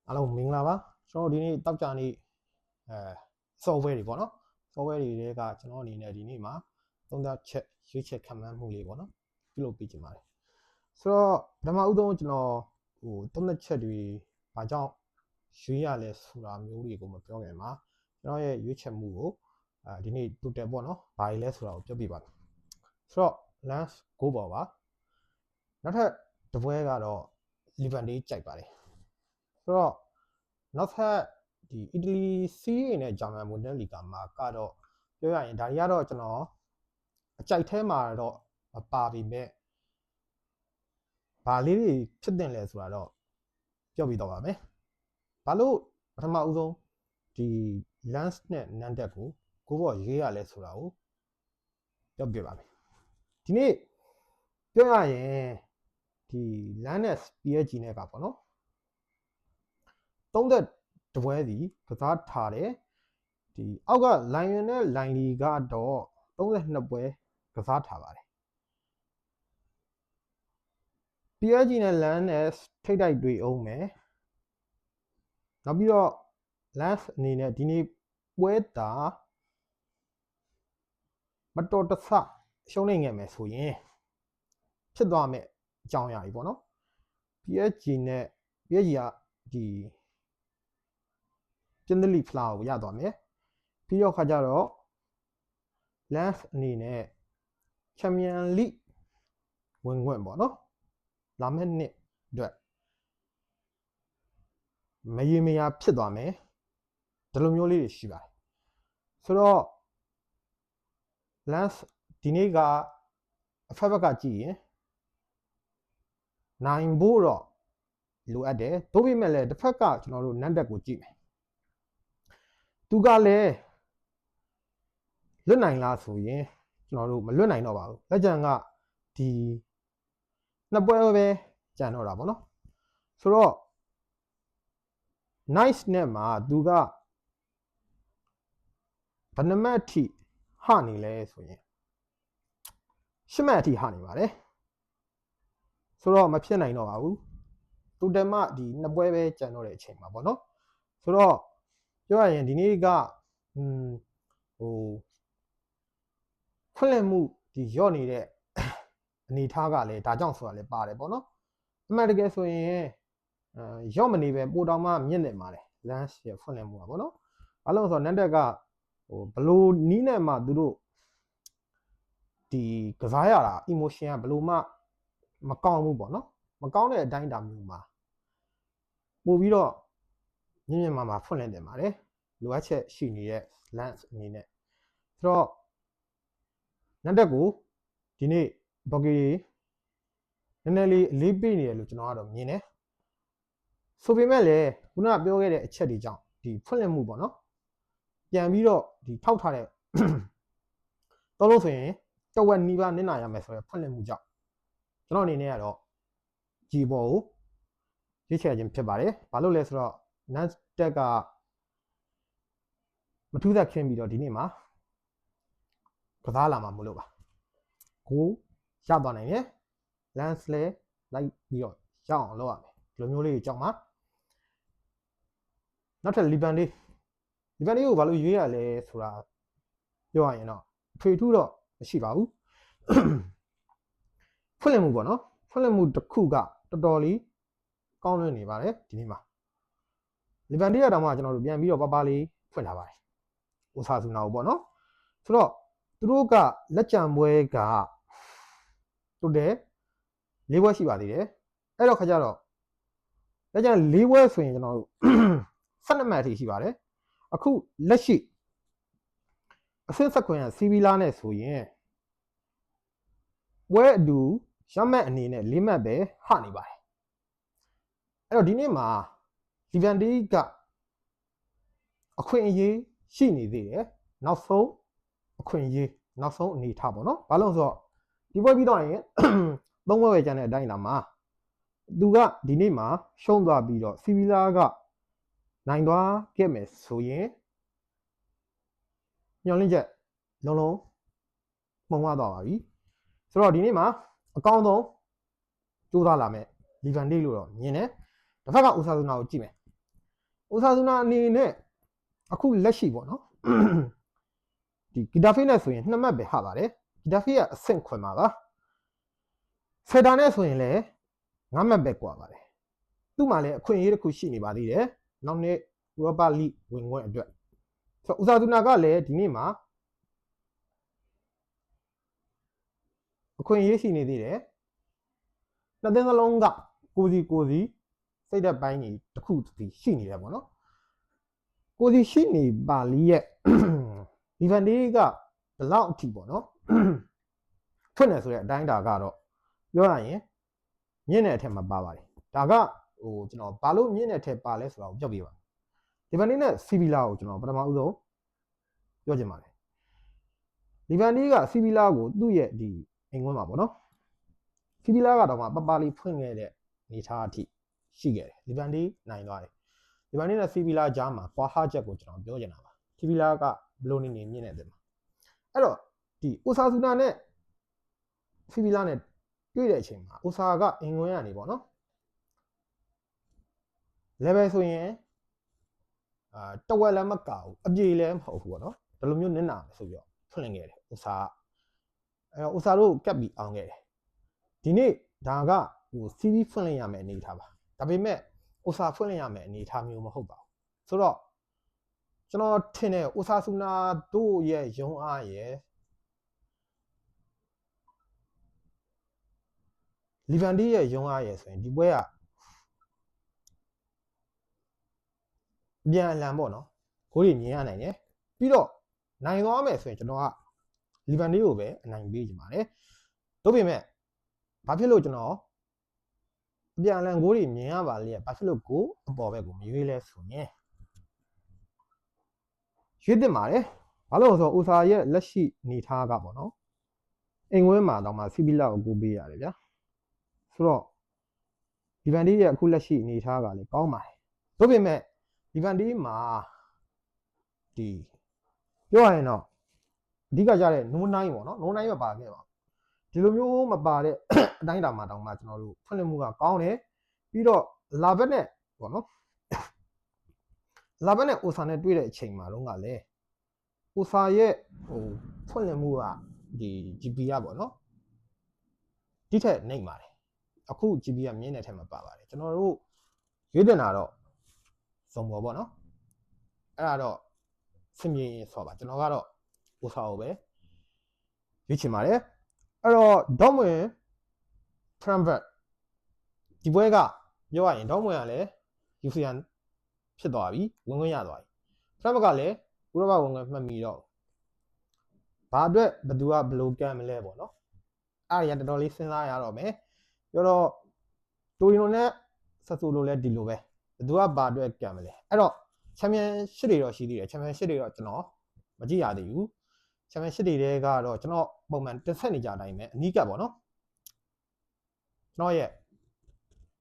အားလုံးမင်္ဂလာပါကျွန်တော်ဒီနေ့တောက်ကြနေ့software တွေပေါ့နော် software တွေကကျွန်တော်အနေနဲ့ဒီနေ့မှာသုံးသပ်ချက်ရွေးချက်ခံမှန်းမှုလေးပေါ့နော်ပြုလုပ်ပေးချင်ပါတယ်ဆိုတော့ပထမဦးဆုံးကျွန်တော်သုံးသပ်ချက်တွေဘာကြောင့်ရွေးရလဲဆိုတာမျိုးတွေကိုမပြောခင်မှာကျွန်တော်ရဲ့ရွေးချက်မှုကိုဒီနေ့ total ပေါ့နော်ဘာလဲဆိုတာကိုပြောပြပါမယ်ဆိုတော့ lens go ပေါ်ပါနောက်ထပ်တစ်ပွဲကတော့ Levante ကြိုက်ပါတယ်ဆိုတော့နောက်ထပ်ဒီအီတလီစီးရီနဲ့ဂျာမန်ဘွန်ဒက်လီဂါမှာကတော့ပြောရရင်ဒါတွေကတော့ကျွန်တော်အကြိုက်ထဲမှာတော့မပါပေမဲ့ဘာလေးတွေဖြစ်တင်လဲဆိုတာတော့ပြောပြတော့ပါမယ်ဘာလို့ပထမဦးဆုံးဒီ lens နဲ့နန်တက်ကိုဘောရေးရလဲဆိုတာကိုပြောပြပါမယ်ဒီနေ့ပြောရရင်ဒီ lens နဲ့ PSG နဲ့ကပေါ့နော်သုံးသက်တပွဲစီကစားထားတယ်ဒီအောက်ကလိုင်ယွန်နဲ့လိုင်လီကတော့32ပွဲကစားထားပါတယ် PSG နဲ့ LAN နဲ့ထိတ်တိုက်တွေ့အောင်မယ်နောက်ပြီးတော့ LAN အနေနဲ့ဒီနေ့ပွဲတာမတော်တဆရှုံးနေငယ်မယ်ဆိုရင်ဖြစ်သွားမယ်အကြောင်းအရာကြီးပေါ့နော် PSG ကဒီကျင်းသလီဖလာကိုရသွားမယ်ပြီးတော့ခါကြတော့ LAN အနေနဲ့ချန်ပီယံလိဝင်ခွင့်ပေါ့နော်လာမယ့်နှစ်အတွက်မရေမရာဖြစ်သွားမယ်ဒီလိုမျိုးလေးတွေရှိပါတယ်ဆိုတော့ lens ဒီနေ့ကအဖက်ဘက်ကကြည့်ရင်နိုင်ဖို့တော့လိုအပ်တယ်သို့ပေမဲ့လည်းတစ်ဖက်ကကျွန်တော်တို့နန်တက်ကိုကြည့်မယ်သူကလည်းလွတ်နိုင်လားဆိုရင်ကျွန်တော်တို့မလွတ်နိုင်တော့ပါဘူးလက်ကျန်ကဒီနှစ်ပွဲပဲကြံတော့တာပေါ့နော်ဆိုတော့ nice နဲ့မှာသူကဘယ်နှမတ်အထိဟနေလဲဆိုရင်8မှတ်အထိဟနေပါတယ်ဆိုတော့မဖြစ်နိုင်တော့ပါဘူးတူတယ်မှဒီနှစ်ပွဲပဲကြံတော့တဲ့အချိန်မှာပေါ့နော်ဆိုတော့ပြောရရင်ဒီနေ့ကဖွင့်လှစ်မှုဒီရော့နေတဲ့အနေထားကလည်းဒါကြောင့်ဆိုတာလည်းပါတယ်ပေါ့နော်အမှန်တကယ်ဆိုရင်ရော့မနေပဲပိုတောင်မှမြင့်နေပါတယ် lens ရဖွင့်လှစ်မှုပါပေါ့နော်ဘာလို့ဆိုတော့နန်တက်ကဘလို့နီးနဲ့မှသူတို့ဒီကစားရတာ emotion ကဘလို့မှမကောင်းဘူးပေါ့နော်မကောင်းတဲ့အတိုင်းအတာမျိုးမှာပို့ပြီးတော့ညင်ညင်မာဖွင့်လှစ်တင်ပါတယ်လိုအပ်ချက်ရှိနေတဲ့ lens အနေနဲ့ဆိုတော့နန်တက်ကိုဒီနေ့ဘော်ဂီနည်းနည်းလေးအလေးပေးနေတယ်လို့ကျွန်တော်ကတော့မြင်တယ်ဆိုပေမဲ့လည်းခုနကပြောခဲ့တဲ့အချက်တွေကြောင့်ဒီဖွင့်လှစ်မှုပေါ့နော်ပြန်ပြီးတော့ဒီထောက်ထားတဲ့တော့လို့ဆိုရင်တဝက်နီးပါးနစ်နာရမယ်ဆိုတော့ဖွင့်လှစ်မှုကြောင့်ကျွန်တော်အနေနဲ့ကတော့ဂျီဘော်ကိုရွေးချယ်ခြင်းဖြစ်ပါတယ်ဘာလို့လဲဆိုတော့နန်တက်ကမထူးသက်ခင်းပြီးတော့ဒီနေ့မှာကစားလာမှာမလို့ပါကိုရသွားနိုင်တယ် lens လဲလိုက်ပြီးတော့ရအောင်လုပ်ရမယ်ဒီလိုမျိုးလေးကြောက်မှာနောက်ထပ်လီဗန်လေးကိုဘာလို့ရွေးရလဲဆိုတာပြောရရင်တော့ထွေထူးတော့မရှိပါဘူးဖွင့်လှစ်မှုပေါ့နော်ဖွင့်လှစ်မှုတစ်ခုကတော်တော်လေးကောင်းလွင်နေပါတယ်ဒီနေ့မှာလီဗန်ရတောင်မှကျွန်တော်တို့ပြန်ပြီးတော့ပပလေးဖွင့်လာပါတယ်အိုဆာဆူနာကိုပေါ့နော်ဆိုတော့သူတို့ကလက်ကြံပွဲကတိုးတယ်၄ပွဲရှိပါသေးတယ်အဲ့တော့ခါကြတော့လက်ကြံ၄ပွဲဆိုရင်ကျွန်တော်တို့12မှတ်အထိရှိပါတယ်အခုလက်ရှိအဆင့်ဆက်ခွင့်ရစီဗီလာနဲ့ဆိုရင်ပွဲအတူရမှတ်အနေနဲ့၄မှတ်ပဲဟနေပါတယ်အဲ့တော့ဒီနေ့မှာလီဗန်တီးကအခွင့်အရေးရှိနေသေးတယ်နောက်ဆုံးအခွင့်အရေးနောက်ဆုံးအနေထားပေါ့နော်ဘာလို့ဆိုတော့ဒီပွဲပြီးတော့ရင်၃ပွဲပဲကျန်တဲ့အတိုင်းလာမှာသူကဒီနေ့မှာရှုံးသွားပြီးတော့စီဗီလာကနိုင်သွားခဲ့မယ်ဆိုရင်ညှော်လင့်ချက်လုံးလုံးမှုံသွားပါပြီဆိုတော့ဒီနေ့မှာအကောင်းဆုံးကြိုးစားလာမယ်လီဗန်တီးလို့တော့မြင်တယ်တစ်ဖက်ကအိုဆာဆူနာကိုကြည့်မယ် ဥစားစုနာအနေနဲ့အခုလက်ရှိပေါ့နော်ဒီဂီတာဖေးနဲ့ဆိုရင်2မှတ်ပဲဟာပါတယ်ဂီတာဖေးကအဆင့်ခွင်ပါပါဖက်တာနဲ့ဆိုရင်လည်း9မှတ်ပဲกว่าပါတယ်သူ့မှာလည်းအခွင့်အရေးတစ်ခုရှိနေပါသေးတယ်နောက်နေ့ဥရောပလိဝင်ခွင့်အတွက်ဆိုဥစားစုနာကလည်းဒီနေ့မှာအခွင့်အရေးရှိနေသေးတယ်နှစ်သင်းစလုံးကကိုစီစိတ်သက်ပိုင်းကြီးတစ်ခုစီရှိနေတယ်ပေါ့နော်ကိုစီရှိနေပါလီရဲ့ဒီဗန်ဒီကဘလောက်အထိပေါ့နော်ဖွင့်တယ်ဆိုတဲ့အတိုင်းဒါကတော့ပြောရရင်မြင့်တဲ့အထက်မှာပါပါတယ်ဒါကဟိုကျွန်တော်ဘာလို့မြင့်တဲ့အထက်ပါလဲဆိုတာကိုပြောပြပါဒီဗန်ဒီနဲ့စီဗီလာကိုကျွန်တော်ပထမဦးဆုံးပြောချင်ပါတယ်ဒီဗန်ဒီကစီဗီလာကိုသူ့ရဲ့ဒီအိမ်ကွန်းမှာပေါ့နော်စီဗီလာကတော့မှပပလေးဖွင့်ခဲ့တဲ့အနေထားအထိရှိခဲ့တယ်ဒီဗန်ဒီနိုင်သွားတယ်ဒီဗန်ဒီနဲ့စီဗီလာကြားမှာကွာဟာချက်ကိုကျွန်တော်ပြောချင်တာပါစီဗီလာကဘလိုနေမြင့်နေတဲ့မှာအဲ့တော့ဒီအိုဆာဆူနာနဲ့စီဗီလာနဲ့တွေ့တဲ့အချိန်မှာအိုဆာကအင်ကွန်းရနေပေါ့နော် level ဆိုရင်တဝက်လည်းမကဘူးအပြေလည်းမဟုတ်ဘူးပေါ့နော်ဒီလိုမျိုးနစ်နာမယ်ဆိုပြီးတော့ဖွင့်လင်းခဲ့တယ်အိုဆာအဲ့တော့အိုဆာတို့ကပ်ပြီးအောင်ခဲ့တယ်ဒီနေ့ဒါကဟို CV ဖွင့်လင်းရမယ်အနေထားပါဒါပေမဲ့အိုဆာဖွင့်လင်းရမယ်အနေထားမျိုးမဟုတ်ပါဘူးဆိုတော့ကျွန်တော်ထင်တယ်အိုဆာဆူနာတို့ရဲ့ရုံးအားရဲ့လီဗန်ဒီရဲ့ရုံးအားရဲ့ဆိုရင်ဒီပွဲကပြန်အလံပေါ့နော်ဂိုးတွေမြင်ရနိုင်တယ်ပြီးတော့နိုင်သွားမယ်ဆိုရင်ကျွန်တော်ကလီဗန်ဒီကိုပဲအနိုင်ပေးချင်ပါတယ်တို့ပေမဲ့ဘာဖြစ်လို့ကျွန်တော်ပြန်အလံဂိုးတွေမြင်ရပါလေဘာဖြစ်လို့ကိုအပေါ်ဘက်ကိုမရွေးလဲဆိုရင်ရွေးတင်ပါတယ်ဘာလို့လဲဆိုတော့အိုဆာရဲ့လက်ရှိနေထားကပေါ့နော်အိမ်ဝင်းမှာတော့မှစီဗီလာကိုကူပေးရတယ်ဗျာဆိုတော့ဒီဗန်ဒီရဲ့အခုလက်ရှိနေထားကလည်းကောင်းပါတယ်တို့ပေမဲ့ဒီဗန်ဒီမှာဒီပြောရရင်တော့အဓိကကြတဲ့နိုးနိုင်ပေါ့နော်နိုးနိုင်မပါခဲ့ပါဒီလိုမျိုးမပါတဲ့အတိုင်းတာမှာတောင်မှကျွန်တော်တို့ဖွင့်လှစ်မှုကကောင်းတယ်ပြီးတော့လာဘက်နဲ့ပေါ့နော်လာဘက်နဲ့အိုဆာနဲ့တွေ့တဲ့အချိန်မှာတော့ကလည်းအိုဆာရဲ့ဟိုဖွင့်လှစ်မှုကဒီ GB ကပေါ့နော်ဒီထက်နှိမ့်ပါတယ်အခု GB ကမြင်းတဲ့ထက်မှာပါပါတယ်ကျွန်တော်တို့ရွေးတင်တာတော့စုံပေါ်ပေါ့နော်အဲ့ဒါတော့စင်ပြေဆိုပါကျွန်တော်ကတော့အိုဆာကိုပဲရွေးချင်ပါတယ်အဲ့တော့ဒေါမဝင်ဖရန်ဘတ်ဒီပွဲကပြောရရင်ဒေါမဝင်ကလည်း UCN ဖြစ်သွားပြီဝင်ခွင့်ရသွားပြီဖရန်ဘတ်ကလည်းဥရောပဝင်ခွင့်မှတ်မိတော့ဘာအတွက်ဘယ်သူကဘယ်လိုကမ်းမလဲပေါ့နော်အဲ့ဒါရတော်တော်လေးစဉ်းစားရတော့မယ်ပြောတော့တိုရီနိုနဲ့ဆက်ဆိုလိုလဲဒီလိုပဲဘယ်သူကဘာအတွက်ကမ်းမလဲအဲ့တော့ချန်ပီယံရှစ်တွေတော့ရှိသေးတယ်ချန်ပီယံရှစ်တွေတော့ကျွန်တော်မကြည့်ရသေးဘူးချန်ပီယံရှစ်တွေကတော့ကျွန်တော်ပုံမှန်တက်ဆက်နေကြအတိုင်းပဲအနီးကပ်ပေါ့နော်ကျွန်တော်ရဲ့